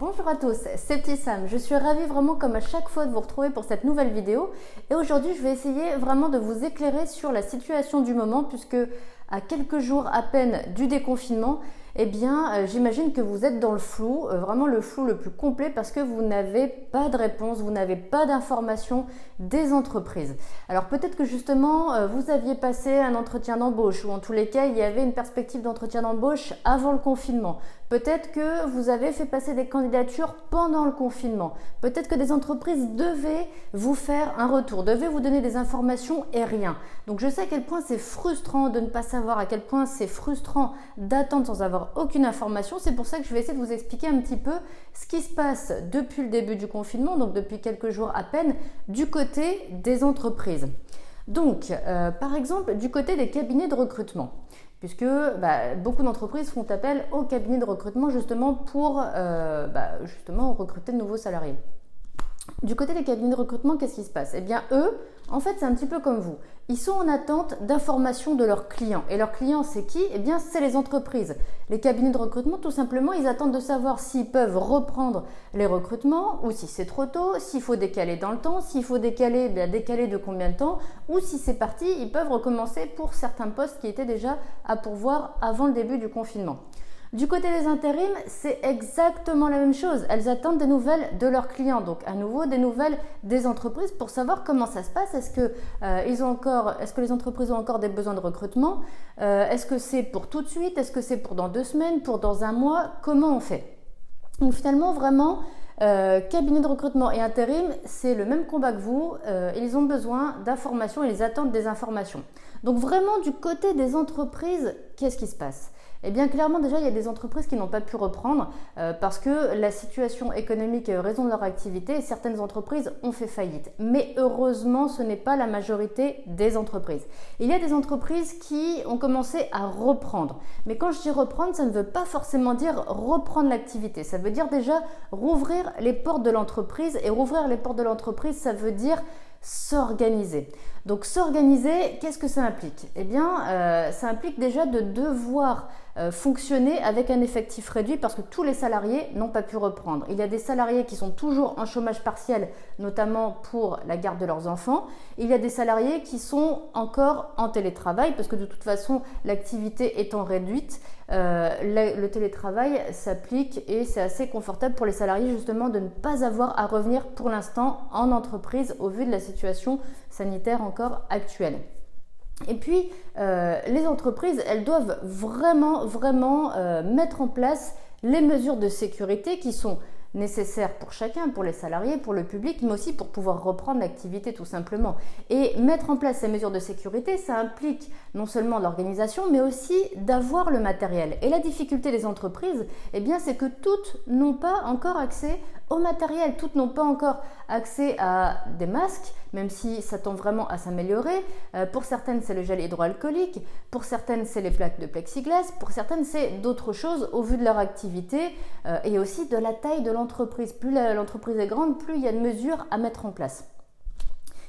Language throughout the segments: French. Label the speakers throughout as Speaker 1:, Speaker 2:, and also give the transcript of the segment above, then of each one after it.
Speaker 1: Bonjour à tous, c'est Petit Sam. Je suis ravie vraiment comme à chaque fois de vous retrouver pour cette nouvelle vidéo. Et aujourd'hui, je vais essayer vraiment de vous éclairer sur la situation du moment puisque à quelques jours à peine du déconfinement, j'imagine que vous êtes dans le flou, vraiment le flou le plus complet parce que vous n'avez pas de réponse, vous n'avez pas d'informations des entreprises. Alors peut-être que justement vous aviez passé un entretien d'embauche ou en tous les cas il y avait une perspective d'entretien d'embauche avant le confinement. Peut-être que vous avez fait passer des candidatures pendant le confinement. Peut-être que des entreprises devaient vous faire un retour, devaient vous donner des informations et rien. Donc je sais à quel point c'est frustrant de ne pas savoir, à quel point c'est frustrant d'attendre sans avoir aucune information. C'est pour ça que je vais essayer de vous expliquer un petit peu ce qui se passe depuis le début du confinement, donc depuis quelques jours à peine, du côté des entreprises. Donc, par exemple, du côté des cabinets de recrutement. Puisque beaucoup d'entreprises font appel aux cabinets de recrutement justement pour recruter de nouveaux salariés. Du côté des cabinets de recrutement, qu'est-ce qui se passe? Eh bien, eux, en fait, c'est un petit peu comme vous. Ils sont en attente d'informations de leurs clients. Et leurs clients, c'est qui? Eh bien, c'est les entreprises. Les cabinets de recrutement, tout simplement, ils attendent de savoir s'ils peuvent reprendre les recrutements ou si c'est trop tôt, s'il faut décaler dans le temps, s'il faut décaler, décaler de combien de temps, ou si c'est parti, ils peuvent recommencer pour certains postes qui étaient déjà à pourvoir avant le début du confinement. Du côté des intérims, c'est exactement la même chose. Elles attendent des nouvelles de leurs clients, donc à nouveau des nouvelles des entreprises pour savoir comment ça se passe. Est-ce que les entreprises ont encore des besoins de recrutement? Est-ce que c'est pour tout de suite? Est-ce que c'est pour dans 2 semaines? Pour dans un mois? Comment on fait? Donc finalement, vraiment, cabinet de recrutement et intérim, c'est le même combat que vous. Ils ont besoin d'informations et ils attendent des informations. Donc vraiment, du côté des entreprises, qu'est-ce qui se passe? Eh bien, clairement, déjà, il y a des entreprises qui n'ont pas pu reprendre parce que la situation économique a raison de leur activité et certaines entreprises ont fait faillite. Mais heureusement, ce n'est pas la majorité des entreprises. Il y a des entreprises qui ont commencé à reprendre. Mais quand je dis reprendre, ça ne veut pas forcément dire reprendre l'activité. Ça veut dire déjà rouvrir les portes de l'entreprise. Et rouvrir les portes de l'entreprise, ça veut dire s'organiser. Donc s'organiser, qu'est-ce que ça implique? Eh bien, ça implique déjà de devoir fonctionner avec un effectif réduit parce que tous les salariés n'ont pas pu reprendre. Il y a des salariés qui sont toujours en chômage partiel, notamment pour la garde de leurs enfants. Il y a des salariés qui sont encore en télétravail parce que de toute façon, l'activité étant réduite, le télétravail s'applique et c'est assez confortable pour les salariés justement de ne pas avoir à revenir pour l'instant en entreprise au vu de la situation sanitaire encore actuelle. Et puis, les entreprises, elles doivent vraiment mettre en place les mesures de sécurité qui sont nécessaires pour chacun, pour les salariés, pour le public, mais aussi pour pouvoir reprendre l'activité tout simplement. Et mettre en place ces mesures de sécurité, ça implique non seulement l'organisation, mais aussi d'avoir le matériel. Et la difficulté des entreprises, eh bien, c'est que toutes n'ont pas encore accès au matériel, toutes n'ont pas encore accès à des masques, même si ça tend vraiment à s'améliorer. Pour certaines, c'est le gel hydroalcoolique, pour certaines, c'est les plaques de plexiglas, pour certaines, c'est d'autres choses au vu de leur activité et aussi de la taille de l'entreprise. Plus l'entreprise est grande, plus il y a de mesures à mettre en place.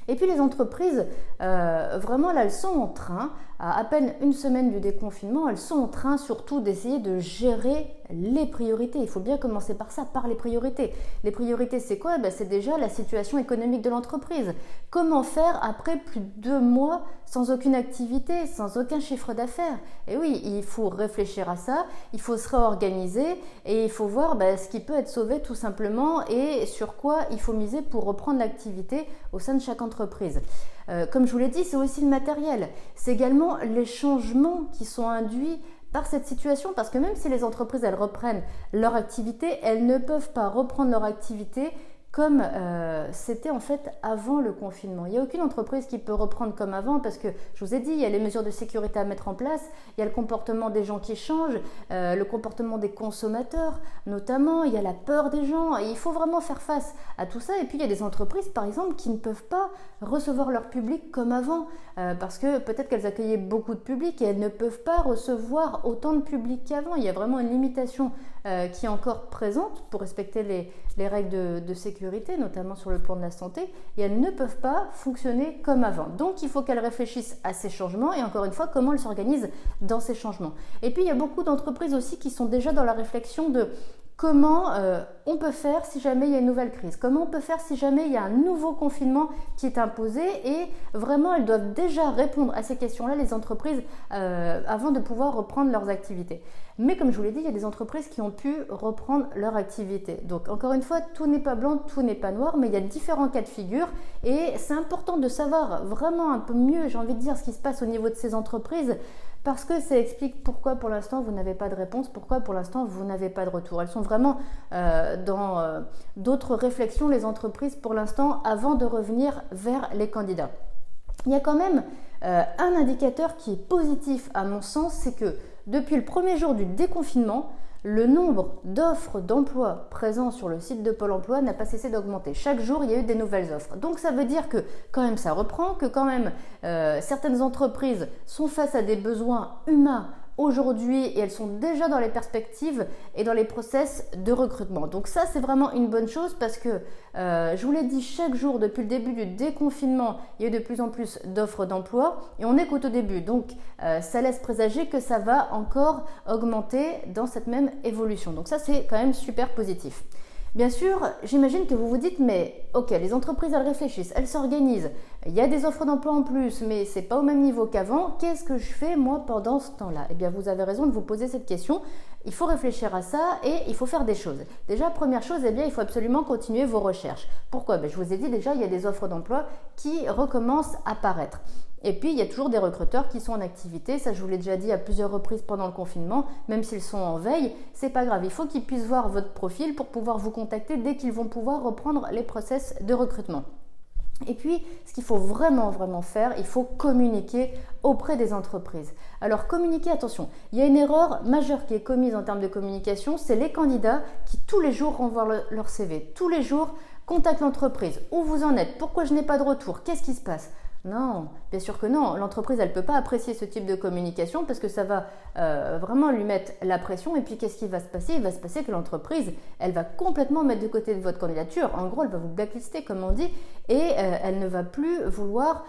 Speaker 1: Et puis les entreprises, vraiment là, elles sont en train, à peine une semaine du déconfinement, elles sont en train surtout d'essayer de gérer les priorités. Il faut bien commencer par ça, par les priorités. Les priorités, c'est quoi? C'est déjà la situation économique de l'entreprise. Comment faire après plus de 2 mois sans aucune activité, sans aucun chiffre d'affaires? Et oui, il faut réfléchir à ça, il faut se réorganiser et il faut voir ce qui peut être sauvé tout simplement et sur quoi il faut miser pour reprendre l'activité au sein de chaque entreprise. Comme je vous l'ai dit, c'est aussi le matériel. C'est également les changements qui sont induits par cette situation parce que même si les entreprises elles reprennent leur activité, elles ne peuvent pas reprendre leur activité comme c'était en fait avant le confinement. Il n'y a aucune entreprise qui peut reprendre comme avant parce que, je vous ai dit, il y a les mesures de sécurité à mettre en place, il y a le comportement des gens qui change, le comportement des consommateurs notamment, il y a la peur des gens, et il faut vraiment faire face à tout ça. Et puis il y a des entreprises par exemple qui ne peuvent pas recevoir leur public comme avant parce que peut-être qu'elles accueillaient beaucoup de public et elles ne peuvent pas recevoir autant de public qu'avant. Il y a vraiment une limitation qui est encore présente pour respecter les règles de sécurité, notamment sur le plan de la santé, et elles ne peuvent pas fonctionner comme avant. Donc il faut qu'elles réfléchissent à ces changements et encore une fois, comment elles s'organisent dans ces changements. Et puis il y a beaucoup d'entreprises aussi qui sont déjà dans la réflexion de comment on peut faire si jamais il y a une nouvelle crise? Comment on peut faire si jamais il y a un nouveau confinement qui est imposé? Et vraiment, elles doivent déjà répondre à ces questions-là, les entreprises, avant de pouvoir reprendre leurs activités. Mais comme je vous l'ai dit, il y a des entreprises qui ont pu reprendre leur activité. Donc encore une fois, tout n'est pas blanc, tout n'est pas noir, mais il y a différents cas de figure et c'est important de savoir vraiment un peu mieux, j'ai envie de dire, ce qui se passe au niveau de ces entreprises parce que ça explique pourquoi pour l'instant vous n'avez pas de réponse, pourquoi pour l'instant vous n'avez pas de retour. Elles sont vraiment dans d'autres réflexions, les entreprises pour l'instant, avant de revenir vers les candidats. Il y a quand même un indicateur qui est positif à mon sens, c'est que depuis le premier jour du déconfinement, le nombre d'offres d'emploi présents sur le site de Pôle emploi n'a pas cessé d'augmenter. Chaque jour, il y a eu des nouvelles offres. Donc ça veut dire que quand même ça reprend, que quand même certaines entreprises sont face à des besoins humains aujourd'hui et elles sont déjà dans les perspectives et dans les process de recrutement. Donc ça, c'est vraiment une bonne chose parce que, je vous l'ai dit, chaque jour depuis le début du déconfinement, il y a eu de plus en plus d'offres d'emploi et on n'est qu'au tout début. Donc ça laisse présager que ça va encore augmenter dans cette même évolution. Donc ça, c'est quand même super positif. Bien sûr, j'imagine que vous vous dites, mais ok, les entreprises, elles réfléchissent, elles s'organisent, il y a des offres d'emploi en plus, mais c'est pas au même niveau qu'avant, qu'est-ce que je fais moi pendant ce temps-là? Eh bien, vous avez raison de vous poser cette question, il faut réfléchir à ça et il faut faire des choses. Déjà, première chose, eh bien, il faut absolument continuer vos recherches. Pourquoi? Je vous ai dit déjà, il y a des offres d'emploi qui recommencent à apparaître. Et puis, il y a toujours des recruteurs qui sont en activité. Ça, je vous l'ai déjà dit à plusieurs reprises pendant le confinement. Même s'ils sont en veille, c'est pas grave. Il faut qu'ils puissent voir votre profil pour pouvoir vous contacter dès qu'ils vont pouvoir reprendre les process de recrutement. Et puis, ce qu'il faut vraiment faire, il faut communiquer auprès des entreprises. Alors, communiquer, attention, il y a une erreur majeure qui est commise en termes de communication, c'est les candidats qui tous les jours renvoient leur CV. Tous les jours, contactent l'entreprise. Où vous en êtes? Pourquoi je n'ai pas de retour? Qu'est-ce qui se passe? Non, bien sûr que non. L'entreprise, elle ne peut pas apprécier ce type de communication parce que ça va vraiment lui mettre la pression. Et puis, qu'est-ce qui va se passer? Il va se passer que l'entreprise, elle va complètement mettre de côté de votre candidature. En gros, elle va vous blacklister, comme on dit, et elle ne va plus vouloir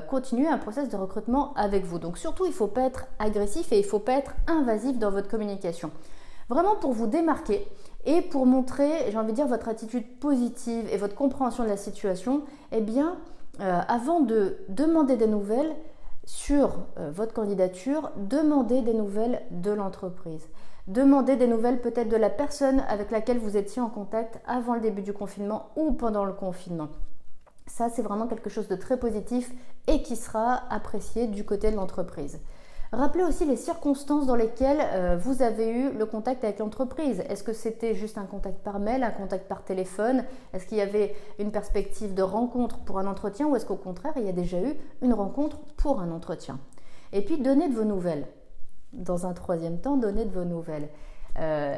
Speaker 1: continuer un process de recrutement avec vous. Donc, surtout, il ne faut pas être agressif et il ne faut pas être invasif dans votre communication. Vraiment pour vous démarquer et pour montrer, j'ai envie de dire, votre attitude positive et votre compréhension de la situation, eh bien, avant de demander des nouvelles sur votre candidature, demandez des nouvelles de l'entreprise. Demandez des nouvelles peut-être de la personne avec laquelle vous étiez en contact avant le début du confinement ou pendant le confinement. Ça, c'est vraiment quelque chose de très positif et qui sera apprécié du côté de l'entreprise. Rappelez aussi les circonstances dans lesquelles vous avez eu le contact avec l'entreprise. Est-ce que c'était juste un contact par mail, un contact par téléphone? Est-ce qu'il y avait une perspective de rencontre pour un entretien ou est-ce qu'au contraire, il y a déjà eu une rencontre pour un entretien? Et puis, donnez de vos nouvelles. Dans un troisième temps, donnez de vos nouvelles.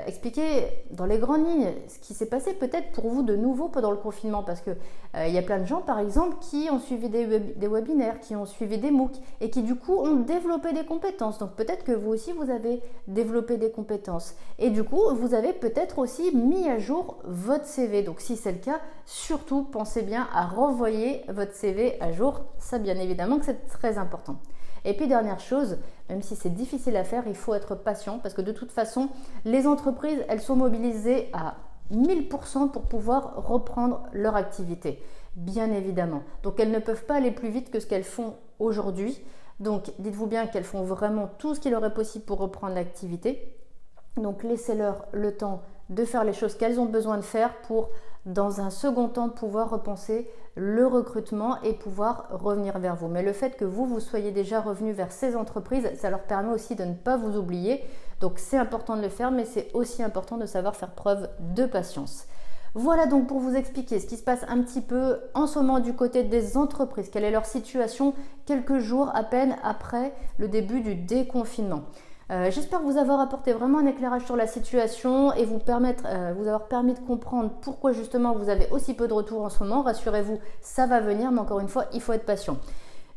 Speaker 1: Expliquez dans les grandes lignes ce qui s'est passé peut-être pour vous de nouveau pendant le confinement parce que il y a plein de gens par exemple qui ont suivi des webinaires, qui ont suivi des MOOC et qui du coup ont développé des compétences. Donc peut-être que vous aussi vous avez développé des compétences et du coup vous avez peut-être aussi mis à jour votre CV. Donc si c'est le cas, surtout pensez bien à renvoyer votre CV à jour. Ça bien évidemment que c'est très important. Et puis dernière chose, même si c'est difficile à faire, il faut être patient parce que de toute façon, les entreprises, elles sont mobilisées à 1000% pour pouvoir reprendre leur activité, bien évidemment. Donc elles ne peuvent pas aller plus vite que ce qu'elles font aujourd'hui. Donc dites-vous bien qu'elles font vraiment tout ce qu'il leur est possible pour reprendre l'activité. Donc laissez-leur le temps de faire les choses qu'elles ont besoin de faire pour, dans un second temps, pouvoir repenser le recrutement et pouvoir revenir vers vous. Mais le fait que vous soyez déjà revenu vers ces entreprises, ça leur permet aussi de ne pas vous oublier. Donc c'est important de le faire, mais c'est aussi important de savoir faire preuve de patience. Voilà donc pour vous expliquer ce qui se passe un petit peu en ce moment du côté des entreprises, quelle est leur situation quelques jours à peine après le début du déconfinement. J'espère vous avoir apporté vraiment un éclairage sur la situation et vous avoir permis de comprendre pourquoi justement vous avez aussi peu de retours en ce moment. Rassurez-vous, ça va venir, mais encore une fois, il faut être patient.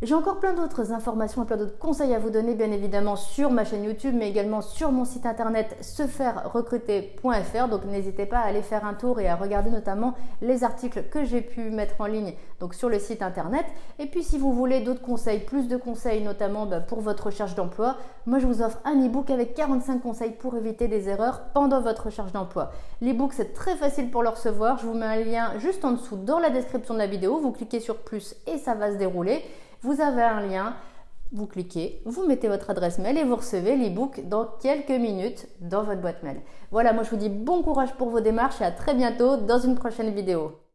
Speaker 1: J'ai encore plein d'autres informations et plein d'autres conseils à vous donner, bien évidemment, sur ma chaîne YouTube, mais également sur mon site internet sefairerecruter.fr. Donc n'hésitez pas à aller faire un tour et à regarder notamment les articles que j'ai pu mettre en ligne donc sur le site internet. Et puis si vous voulez d'autres conseils, plus de conseils notamment pour votre recherche d'emploi, moi je vous offre un e-book avec 45 conseils pour éviter des erreurs pendant votre recherche d'emploi. L'e-book c'est très facile pour le recevoir, je vous mets un lien juste en dessous dans la description de la vidéo, vous cliquez sur plus et ça va se dérouler. Vous avez un lien, vous cliquez, vous mettez votre adresse mail et vous recevez l'e-book dans quelques minutes dans votre boîte mail. Voilà, moi je vous dis bon courage pour vos démarches et à très bientôt dans une prochaine vidéo.